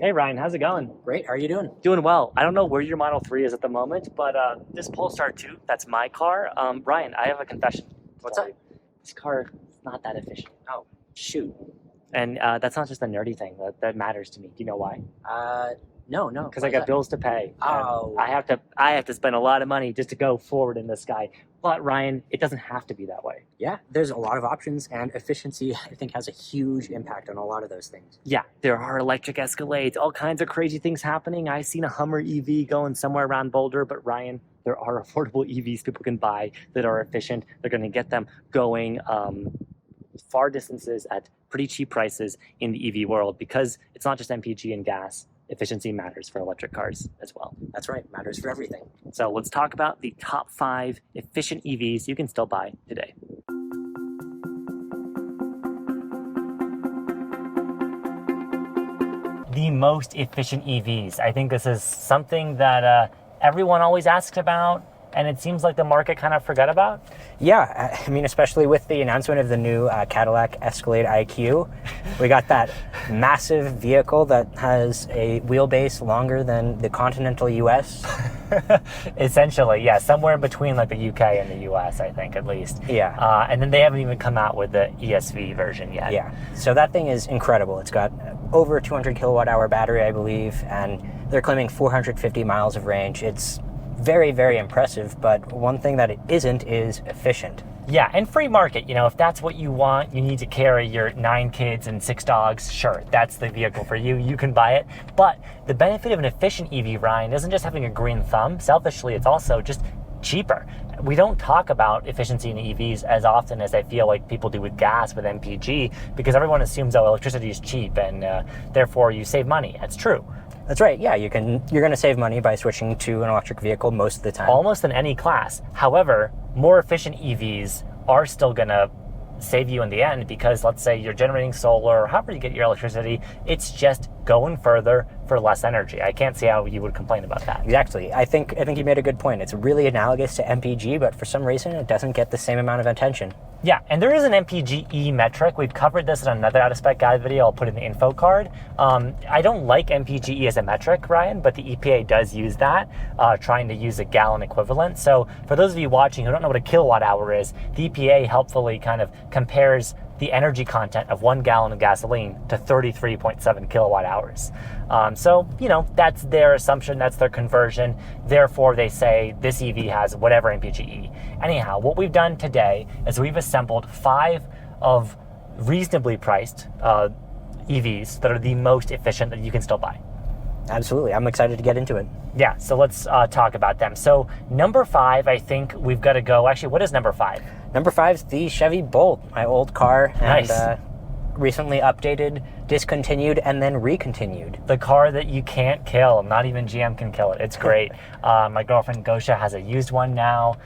Hey Ryan, how's it going? Great. How are you doing? Doing well. I don't know where your Model 3 is at the moment, but this Polestar 2, that's my car. Ryan, I have a confession. What's Sorry. up? This car is not that efficient. Oh, shoot. And that's not just a nerdy thing. That matters to me. Do you know why? No. Because Why I is got that? bills to pay. And Oh. I have to spend a lot of money just to go forward in this guy. But Ryan, it doesn't have to be that way. Yeah, there's a lot of options, and efficiency, I think, has a huge impact on a lot of those things. Yeah, there are electric Escalades, all kinds of crazy things happening. I've seen a Hummer EV going somewhere around Boulder, but Ryan, there are affordable EVs people can buy that are efficient. They're going to get them going far distances at pretty cheap prices in the EV world because it's not just MPG and gas. Efficiency matters for electric cars as well. That's right. Matters for everything. So let's talk about the top 5 efficient EVs you can still buy today. The most efficient EVs. I think this is something that everyone always asks about, and it seems like the market kind of forgot about. Yeah, I mean, especially with the announcement of the new Cadillac Escalade IQ, we got that massive vehicle that has a wheelbase longer than the continental US. Essentially, yeah, somewhere in between like the UK and the US, I think, at least. Yeah. And then they haven't even come out with the ESV version yet. Yeah, so that thing is incredible. It's got over a 200 kilowatt hour battery, I believe, and they're claiming 450 miles of range. It's very, very impressive, but one thing that it isn't is efficient. Yeah, and free market, you know, if that's what you want, you need to carry your 9 kids and 6 dogs, sure, that's the vehicle for you, you can buy it. But the benefit of an efficient EV, Ryan, isn't just having a green thumb. Selfishly, it's also just cheaper. We don't talk about efficiency in EVs as often as I feel like people do with gas, with MPG, because everyone assumes, oh, electricity is cheap and therefore you save money. That's true. That's right. Yeah, you're going to save money by switching to an electric vehicle most of the time. Almost in any class. However, more efficient EVs are still going to save you in the end because let's say you're generating solar or however you get your electricity, it's just going further for less energy. I can't see how you would complain about that. Exactly. I think you made a good point. It's really analogous to MPG, but for some reason it doesn't get the same amount of attention. Yeah, and there is an MPGE metric. We've covered this in another out-of-spec guide video. I'll put in the info card. I don't like MPGE as a metric, Ryan, but the EPA does use that, trying to use a gallon equivalent. So for those of you watching who don't know what a kilowatt hour is, the EPA helpfully kind of compares the energy content of 1 gallon of gasoline to 33.7 kilowatt hours. So, you know, that's their assumption, that's their conversion. Therefore, they say this EV has whatever MPGE. Anyhow, what we've done today is we've assembled 5 of reasonably priced EVs that are the most efficient that you can still buy. Absolutely. I'm excited to get into it. Yeah, so let's talk about them. So number 5, I think we've got to go. Actually, what is number 5? Number 5 is the Chevy Bolt, my old car. Nice. And recently updated, discontinued, and then recontinued. The car that you can't kill. Not even GM can kill it. It's great. My girlfriend Gosha has a used one now.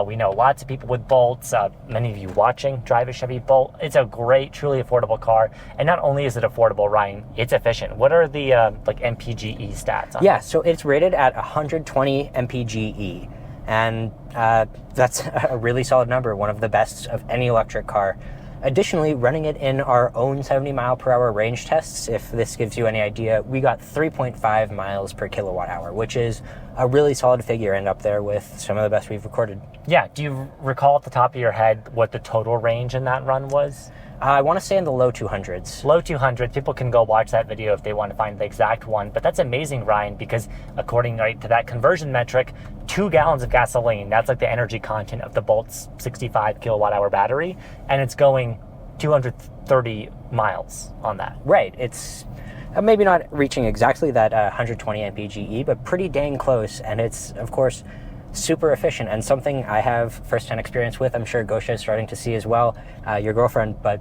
We know lots of people with Bolts. Many of you watching drive a Chevy Bolt. It's a great, truly affordable car. And not only is it affordable, Ryan, it's efficient. What are the like MPGE stats on it? So it's rated at 120 MPGE. And that's a really solid number, one of the best of any electric car. Additionally, running it in our own 70 mile per hour range tests, if this gives you any idea, we got 3.5 miles per kilowatt hour, which is a really solid figure and up there with some of the best we've recorded. Yeah, do you recall at the top of your head what the total range in that run was? I want to say in the low 200s. Low 200s. People can go watch that video if they want to find the exact one. But that's amazing, Ryan, because according to that conversion metric, 2 gallons of gasoline, that's like the energy content of the Bolt's 65 kilowatt hour battery, and it's going 230 miles on that. Right. It's maybe not reaching exactly that 120 mpge, but pretty dang close. And it's, of course, super efficient and something I have firsthand experience with. I'm sure Gosha is starting to see as well, your girlfriend, but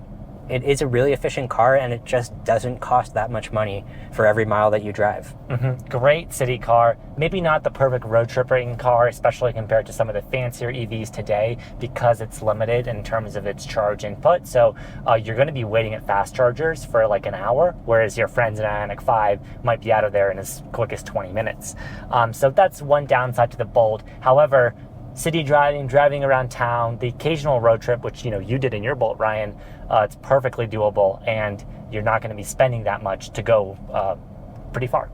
it is a really efficient car and it just doesn't cost that much money for every mile that you drive. Great city car. Maybe not the perfect road tripping car, especially compared to some of the fancier EVs today because it's limited in terms of its charge input. So you're going to be waiting at fast chargers for like an hour, whereas your friends in an IONIQ 5 might be out of there in as quick as 20 minutes. So that's one downside to the Bolt. However, city driving around town, the occasional road trip, which you did in your Bolt, Ryan, it's perfectly doable, and you're not going to be spending that much to go pretty far.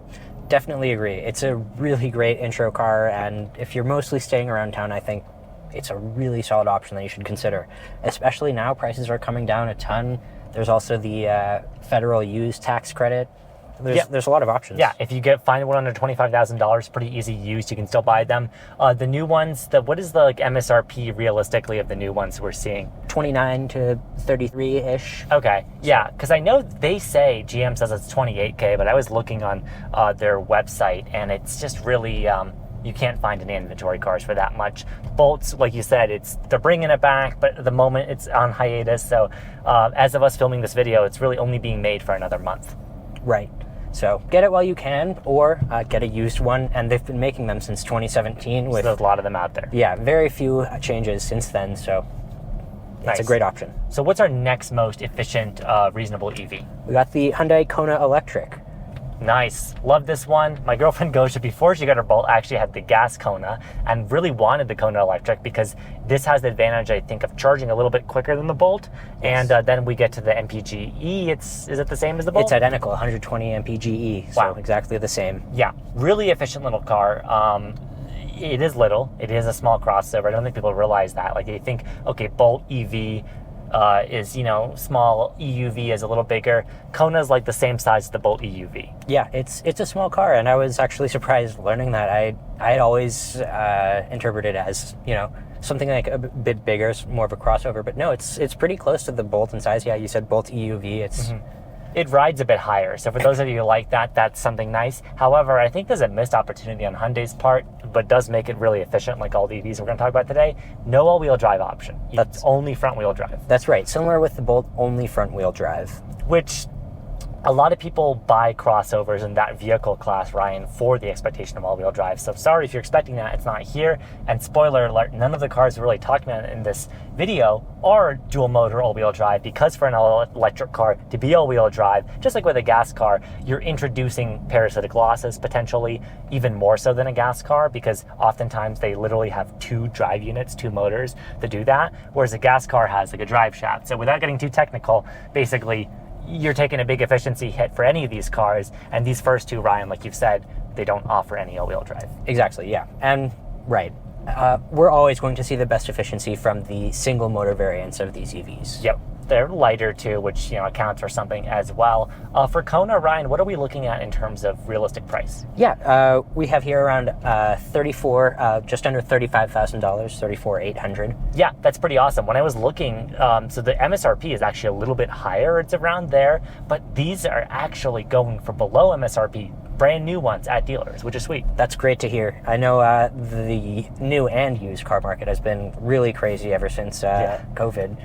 Definitely agree. It's a really great intro car, and if you're mostly staying around town, I think it's a really solid option that you should consider. Especially now, prices are coming down a ton. There's also the federal use tax credit. There's a lot of options. Yeah, if you find one under $25,000, pretty easy used, you can still buy them. The new ones, what is the like MSRP realistically of the new ones we're seeing? 29 to 33-ish. Okay, yeah, because I know they say, GM says it's 28K, but I was looking on their website, and it's just really, you can't find any inventory cars for that much. Bolts, like you said, they're bringing it back, but at the moment it's on hiatus, so as of us filming this video, it's really only being made for another month. Right. So get it while you can, or get a used one, and they've been making them since 2017. So there's a lot of them out there. Yeah, very few changes since then, so it's a great option. So what's our next most efficient, reasonable EV? We got the Hyundai Kona Electric. Nice. Love this one. My girlfriend Gosha, before she got her Bolt, actually had the gas Kona and really wanted the Kona Electric because this has the advantage, I think, of charging a little bit quicker than the Bolt. Yes. And then we get to the MPGe. Is it the same as the Bolt? It's identical, 120 MPGe, so exactly the same. Yeah, really efficient little car. It is little. It is a small crossover. I don't think people realize that. Like, they think, okay, Bolt EV is, small, EUV is a little bigger. Kona is like the same size as the Bolt EUV. Yeah, it's a small car, and I was actually surprised learning that. I had always interpreted it as, something like a bit bigger, more of a crossover, but no, it's pretty close to the Bolt in size. Yeah, you said Bolt EUV. It rides a bit higher, so for those of you who like that, that's something nice. However, I think there's a missed opportunity on Hyundai's part, but does make it really efficient, like all the EVs we're going to talk about today. No all-wheel drive option. It's only front-wheel drive. That's right. Similar with the Bolt, only front-wheel drive. Which a lot of people buy crossovers in that vehicle class, Ryan, for the expectation of all-wheel drive. So sorry if you're expecting that, it's not here. And spoiler alert, none of the cars we're really talking about in this video are dual motor all-wheel drive, because for an electric car to be all-wheel drive, just like with a gas car, you're introducing parasitic losses potentially, even more so than a gas car, because oftentimes they literally have two drive units, two motors to do that, whereas a gas car has like a drive shaft. So without getting too technical, basically you're taking a big efficiency hit for any of these cars, and these first two, Ryan, like you've said, they don't offer any all-wheel drive. Exactly, yeah. And right, we're always going to see the best efficiency from the single motor variants of these EVs. Yep. They're lighter too, which accounts for something as well. For Kona, Ryan, what are we looking at in terms of realistic price? Yeah, we have here around just under $35,000, $34,800. Yeah, that's pretty awesome. When I was looking, so the MSRP is actually a little bit higher. It's around there, but these are actually going for below MSRP. Brand new ones at dealers, which is sweet. That's great to hear. I know the new and used car market has been really crazy ever since COVID.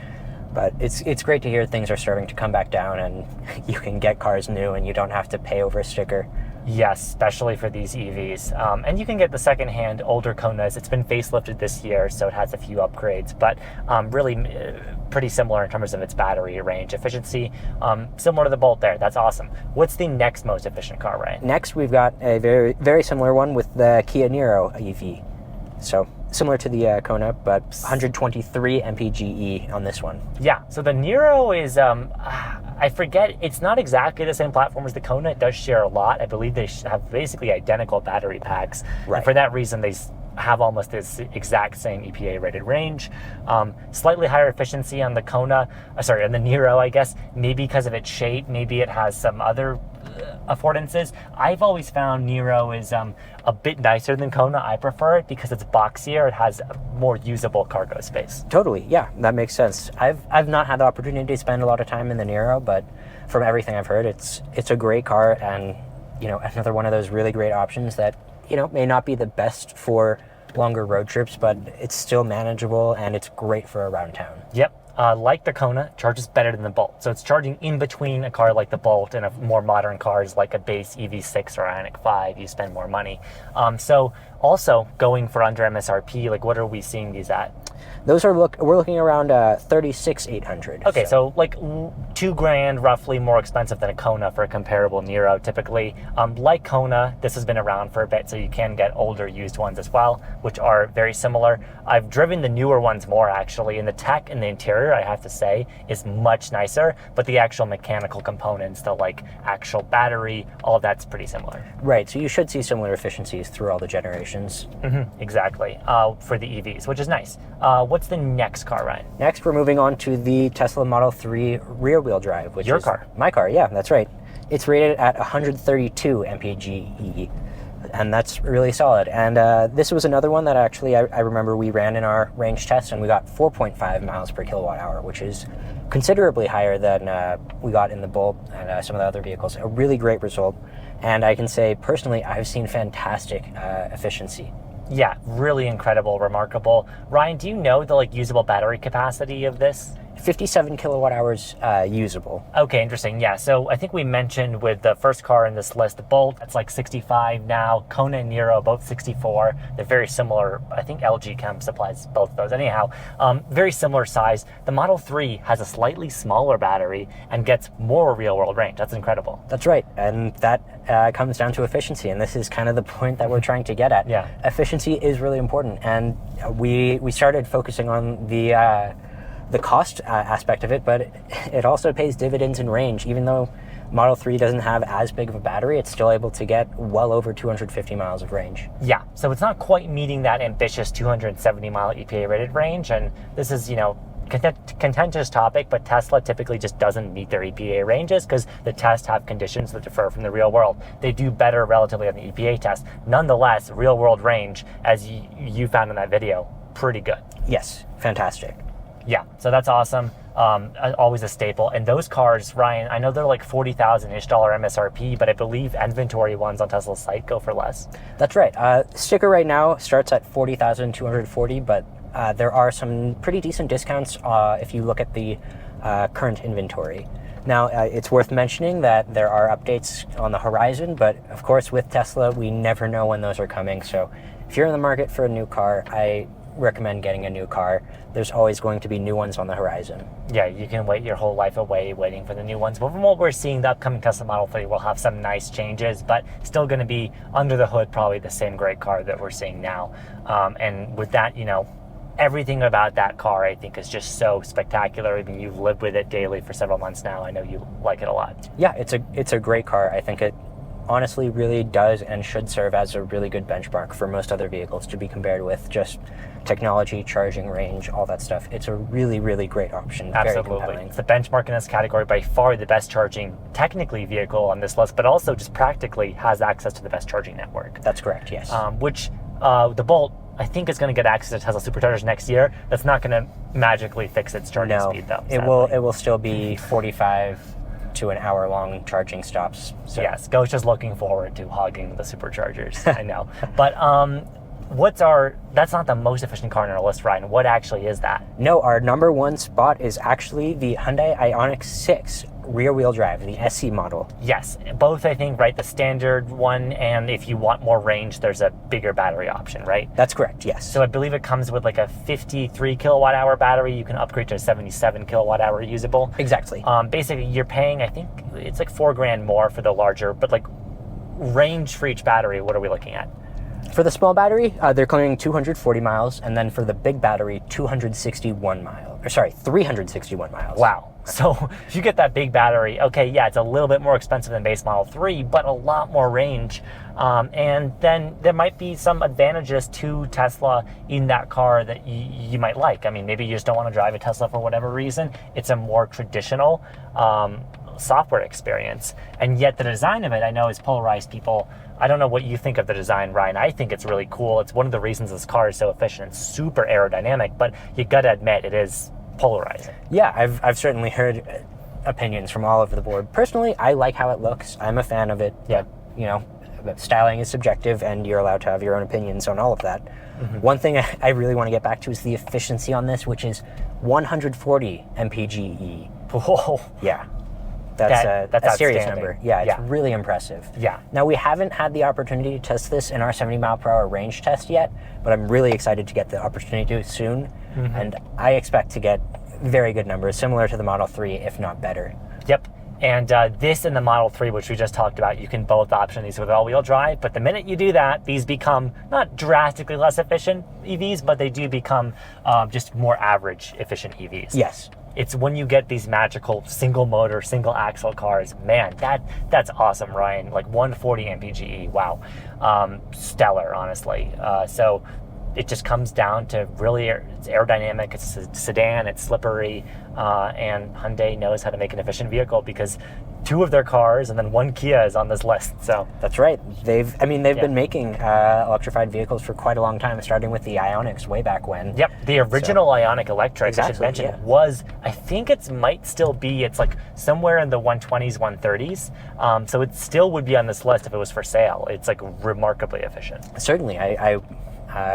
But it's great to hear things are starting to come back down, and you can get cars new and you don't have to pay over a sticker. Yes, especially for these EVs. And you can get the secondhand older Konas. It's been facelifted this year, so it has a few upgrades, but really pretty similar in terms of its battery range efficiency. Similar to the Bolt there. That's awesome. What's the next most efficient car, Ryan? Next, we've got a very, very similar one with the Kia Niro EV. So similar to the Kona, but 123 MPGe on this one. Yeah, so the Niro is, I forget, it's not exactly the same platform as the Kona. It does share a lot. I believe they have basically identical battery packs. Right. And for that reason, they have almost this exact same EPA rated range. Slightly higher efficiency on the Kona, on the Niro, I guess, maybe because of its shape, maybe it has some other affordances. I've always found Niro is a bit nicer than Kona. I prefer it because it's boxier. It has more usable cargo space. Totally, yeah, that makes sense. I've not had the opportunity to spend a lot of time in the Niro, but from everything I've heard, it's a great car, and another one of those really great options that may not be the best for longer road trips, but it's still manageable and it's great for around town. Yep. Like the Kona, charges better than the Bolt. So it's charging in between a car like the Bolt and a more modern cars like a base EV6 or IONIQ 5. You spend more money. So also going for under MSRP, like what are we seeing these at? Those are we're looking around 36,800. Okay, so like $2,000 roughly more expensive than a Kona for a comparable Niro typically. Like Kona, this has been around for a bit, so you can get older used ones as well, which are very similar. I've driven the newer ones more actually, and the tech in the interior, I have to say, is much nicer, but the actual mechanical components, the like actual battery, all of that's pretty similar. Right, so you should see similar efficiencies through all the generations. Exactly, for the EVs, which is nice. What's the next car, Ryan? Next, we're moving on to the Tesla Model 3 rear-wheel drive, which Your is car. My car, yeah, that's right. It's rated at 132 mpge, and that's really solid. And this was another one that actually I remember we ran in our range test, and we got 4.5 miles per kilowatt hour, which is considerably higher than we got in the Bolt and some of the other vehicles. A really great result. And I can say, personally, I've seen fantastic efficiency. Yeah, really incredible, remarkable. Ryan, do you know the like usable battery capacity of this? 57 kilowatt hours usable. Okay, interesting. Yeah, so I think we mentioned with the first car in this list, the Bolt, it's like 65 now. Kona and Niro, both 64. They're very similar. I think LG Chem supplies both of those. Anyhow, very similar size. The Model 3 has a slightly smaller battery and gets more real-world range. That's incredible. That's right, and that comes down to efficiency, and this is kind of the point that we're trying to get at. Yeah. Efficiency is really important, and we started focusing on the cost aspect of it, but it also pays dividends in range. Even though Model 3 doesn't have as big of a battery, it's still able to get well over 250 miles of range. Yeah, so it's not quite meeting that ambitious 270-mile EPA-rated range, and this is, contentious topic, but Tesla typically just doesn't meet their EPA ranges because the tests have conditions that differ from the real world. They do better relatively on the EPA test. Nonetheless, real world range, as you found in that video, pretty good. Yes, fantastic. Yeah, so that's awesome. Always a staple. And those cars, Ryan, I know they're like $40,000-ish MSRP, but I believe inventory ones on Tesla's site go for less. That's right. Sticker right now starts at $40,240, but there are some pretty decent discounts if you look at the current inventory. Now, it's worth mentioning that there are updates on the horizon, but of course with Tesla, we never know when those are coming. So if you're in the market for a new car, I recommend getting a new car. There's always going to be new ones on the horizon. Yeah, you can wait your whole life away waiting for the new ones. But from what we're seeing, the upcoming Tesla Model 3 will have some nice changes, but still going to be under the hood probably the same great car that we're seeing now. And with that, everything about that car, I think, is just so spectacular. I mean, you've lived with it daily for several months now. I know you like it a lot. Yeah, it's a great car. I think it honestly really does and should serve as a really good benchmark for most other vehicles to be compared with. Just technology, charging range, all that stuff. It's a really, really great option. Absolutely. Very compelling. It's the benchmark in this category, by far the best charging, technically, vehicle on this list, but also just practically has access to the best charging network. That's correct, yes. Which the Bolt, I think, is going to get access to Tesla superchargers next year. That's not going to magically fix its charging speed, though. It will still be 45 to an hour long charging stops. So. Yes, Go's just looking forward to hogging the superchargers. I know. But that's not the most efficient car on our list, Ryan. What actually is that? No, our number one spot is actually the Hyundai IONIQ 6 rear-wheel drive, the SE model. Yes, both, I think, right? The standard one, and if you want more range, there's a bigger battery option, right? That's correct, yes. So I believe it comes with like a 53 kilowatt hour battery. You can upgrade to a 77 kilowatt hour usable. Exactly. Basically, you're paying, I think, it's like $4,000 more for the larger, but like range for each battery, what are we looking at? For the small battery, they're claiming 240 miles, and then for the big battery, 361 miles. Wow. So if you get that big battery, okay, yeah, it's a little bit more expensive than base Model 3, but a lot more range. And then there might be some advantages to Tesla in that car that you might like. I mean, maybe you just don't want to drive a Tesla for whatever reason. It's a more traditional software experience. And yet the design of it, I know, has polarized people. I don't know what you think of the design, Ryan. I think it's really cool. It's one of the reasons this car is so efficient. It's super aerodynamic, but you got to admit it is polarizing. Yeah, I've certainly heard opinions from all over the board. Personally, I like how it looks. I'm a fan of it. Yeah. But styling is subjective, and you're allowed to have your own opinions on all of that. Mm-hmm. One thing I really want to get back to is the efficiency on this, which is 140 mpge. Whoa. Yeah. That's a serious number. Yeah, it's really impressive. Yeah. Now, we haven't had the opportunity to test this in our 70 mile per hour range test yet, but I'm really excited to get the opportunity to soon. and I expect to get very good numbers, similar to the Model 3, if not better. Yep. And this and the Model 3, which we just talked about, you can both option these with all-wheel drive. But the minute you do that, these become not drastically less efficient EVs, but they do become just more average efficient EVs. Yes. It's when you get these magical single motor, single axle cars, man, that's awesome, Ryan. Like 140 mpge, wow. Stellar, honestly. So it just comes down to really, it's aerodynamic, it's a sedan, it's slippery, and Hyundai knows how to make an efficient vehicle because 2 of their cars and then 1 Kia is on this list. So that's right. They've been making electrified vehicles for quite a long time, starting with the IONIQs way back when. Yep, the original IONIQ electric, exactly, I should mention, was, I think it might still be, it's like somewhere in the 120s, 130s. So it still would be on this list if it was for sale. It's like remarkably efficient. Certainly, I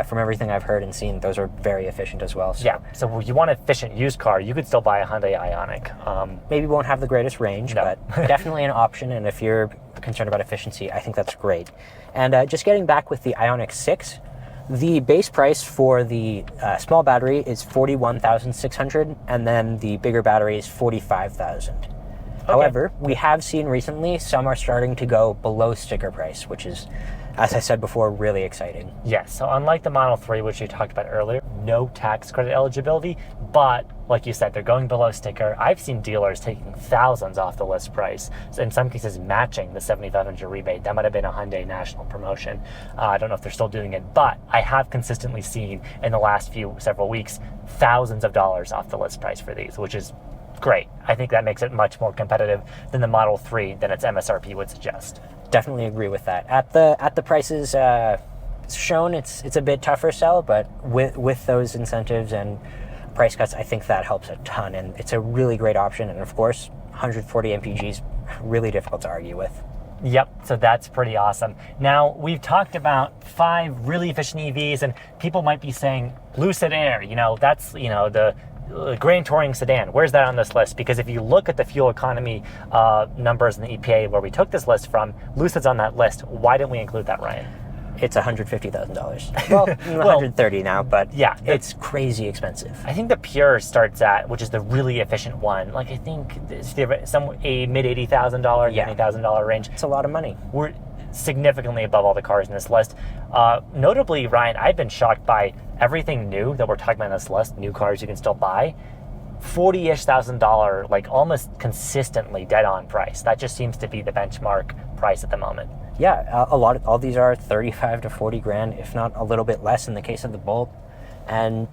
from everything I've heard and seen, those are very efficient as well. So. Yeah, so if you want an efficient used car, you could still buy a Hyundai IONIQ. Maybe won't have the greatest range, but definitely an option. And if you're concerned about efficiency, I think that's great. And just getting back with the IONIQ 6, the base price for the small battery is $41,600, and then the bigger battery is $45,000. Okay. However, we have seen recently some are starting to go below sticker price, which is, as I said before, really exciting. Yes, so unlike the Model 3, which we talked about earlier, no tax credit eligibility, but like you said, they're going below sticker. I've seen dealers taking thousands off the list price, so in some cases matching the $7,500 rebate. That might have been a Hyundai national promotion. I don't know if they're still doing it, but I have consistently seen in the last several weeks, thousands of dollars off the list price for these, which is great. I think that makes it much more competitive than the Model 3 than its MSRP would suggest. Definitely agree with that. At the prices shown, it's a bit tougher sell, but with those incentives and price cuts, I think that helps a ton, and it's a really great option. And of course, 140 mpg is really difficult to argue with. Yep, so that's pretty awesome. Now, we've talked about 5 really efficient EVs, and people might be saying, Lucid Air, that's, the Grand Touring sedan, where's that on this list? Because if you look at the fuel economy numbers in the EPA where we took this list from, Lucid's on that list. Why didn't we include that, Ryan? It's $150,000. Well, 130 now, but yeah, it's crazy expensive. I think the Pure starts at, which is the really efficient one, like I think it's a mid $80,000, $90,000 range. It's a lot of money. We're significantly above all the cars in this list. Notably, Ryan, I've been shocked by everything new that we're talking about on this list, new cars you can still buy, $40,000, like almost consistently dead on price. That just seems to be the benchmark price at the moment. Yeah, all these are 35 to 40 grand, if not a little bit less in the case of the Bolt. And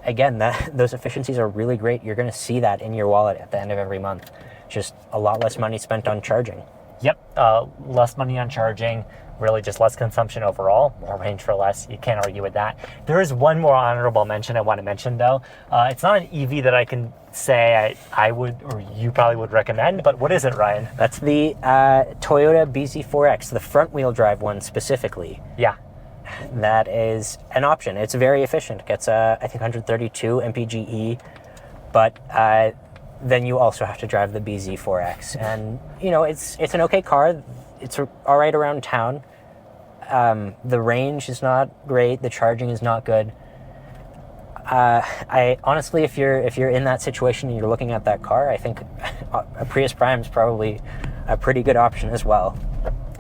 again, those efficiencies are really great. You're going to see that in your wallet at the end of every month. Just a lot less money spent on charging. Yep, less money on charging, really just less consumption overall, more range for less. You can't argue with that. There is one more honorable mention I want to mention, though. It's not an EV that I can say I would, or you probably would recommend, but what is it, Ryan? That's the Toyota BZ4X, the front-wheel drive one specifically. Yeah. That is an option. It's very efficient. It gets, I think, 132 mpge, but then you also have to drive the BZ4X. And, it's an okay car. It's all right around town. The range is not great. The charging is not good. I honestly, if you're in that situation and you're looking at that car, I think a Prius Prime is probably a pretty good option as well.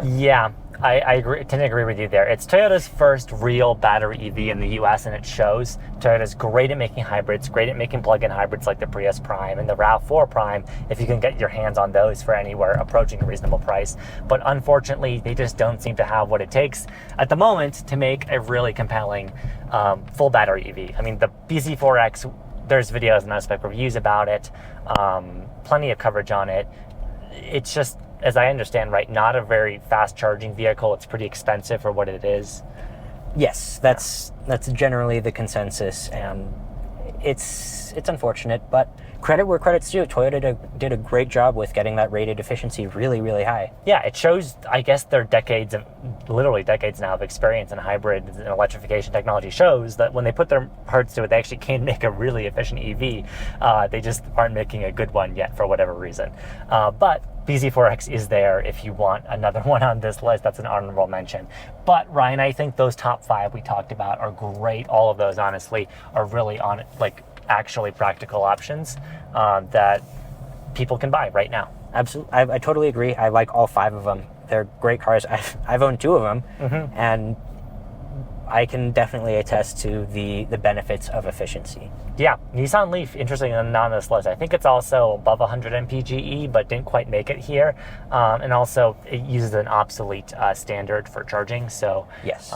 Yeah, I tend to agree with you there. It's Toyota's first real battery EV in the US, and it shows. Toyota's great at making hybrids, great at making plug-in hybrids like the Prius Prime and the RAV4 Prime, if you can get your hands on those for anywhere approaching a reasonable price. But unfortunately, they just don't seem to have what it takes at the moment to make a really compelling full battery EV. I mean, the BZ4X, there's videos and aspect reviews about it, plenty of coverage on it. It's just, as I understand, right, not a very fast charging vehicle. It's pretty expensive for what it is. Yes, that's generally the consensus, and it's unfortunate, but credit where credit's due. Toyota did a great job with getting that rated efficiency really, really high. Yeah, it shows, I guess, their literally decades now of experience in hybrid and electrification technology shows that when they put their hearts to it, they actually can make a really efficient EV. They just aren't making a good one yet for whatever reason. But BZ4X is there if you want another one on this list. That's an honorable mention. But Ryan, I think those top 5 we talked about are great. All of those, honestly, are really actually practical options that people can buy right now. Absolutely, I totally agree. I like all 5 of them. They're great cars. I've owned 2 of them, and I can definitely attest to the benefits of efficiency. Yeah, Nissan Leaf, interesting on this list. I think it's also above 100 mpge, but didn't quite make it here. And also, it uses an obsolete standard for charging. So, yes,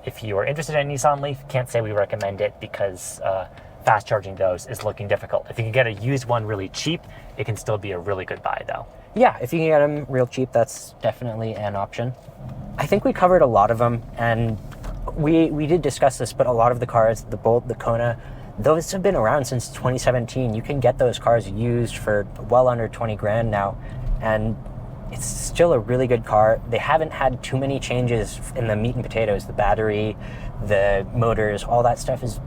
if you are interested in Nissan Leaf, can't say we recommend it because fast charging those is looking difficult. If you can get a used one really cheap, it can still be a really good buy, though. Yeah, if you can get them real cheap, that's definitely an option. I think we covered a lot of them, and we did discuss this, but a lot of the cars, the Bolt, the Kona, those have been around since 2017. You can get those cars used for well under 20 grand now, and it's still a really good car. They haven't had too many changes in the meat and potatoes. The battery, the motors, all that stuff is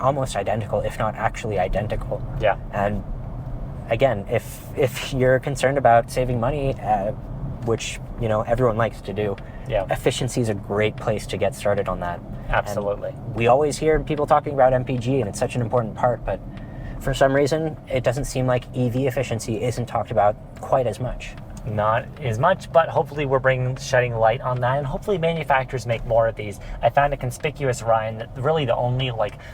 almost identical, if not actually identical. Yeah. And again, if you're concerned about saving money, which everyone likes to do, yeah, efficiency is a great place to get started on that. Absolutely. And we always hear people talking about MPG, and it's such an important part, but for some reason, it doesn't seem like EV efficiency isn't talked about quite as much. Not as much, but hopefully we're shedding light on that, and hopefully manufacturers make more of these. I found it conspicuous, Ryan, that really the only,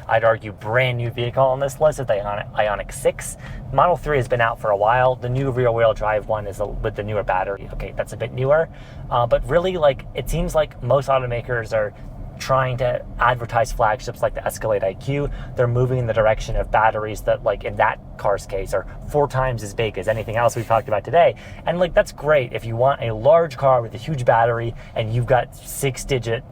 I'd argue, brand new vehicle on this list is the IONIQ 6. Model 3 has been out for a while. The new rear-wheel drive one is with the newer battery. Okay, that's a bit newer. But really, it seems like most automakers are trying to advertise flagships like the Escalade IQ. They're moving in the direction of batteries that, in that car's case, are 4 times as big as anything else we've talked about today. And that's great if you want a large car with a huge battery and you've got 6-digit,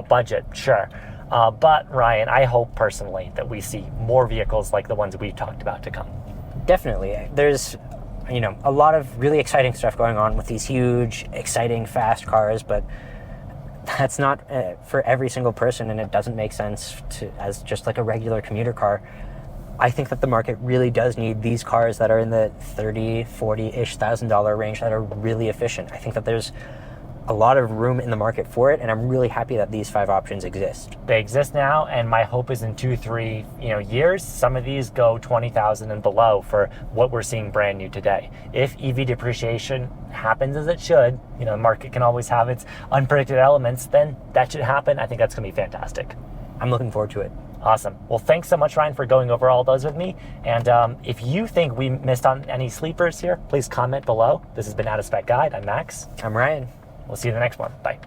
budget, sure. But Ryan, I hope personally that we see more vehicles like the ones we've talked about to come. Definitely. There's, a lot of really exciting stuff going on with these huge, exciting, fast cars, but that's not for every single person, and it doesn't make sense as just a regular commuter car. I think that the market really does need these cars that are in the $30,000, $40,000-ish range that are really efficient. I think that there's a lot of room in the market for it, and I'm really happy that these 5 options exist. They exist now, and my hope is in 2-3 years, some of these go 20,000 and below for what we're seeing brand new today. If EV depreciation happens as it should, the market can always have its unpredicted elements, then that should happen. I think that's going to be fantastic. I'm looking forward to it. Awesome. Well, thanks so much, Ryan, for going over all those with me. And if you think we missed on any sleepers here, please comment below. This has been Out of Spec Guide. I'm Max. I'm Ryan. We'll see you in the next one. Bye.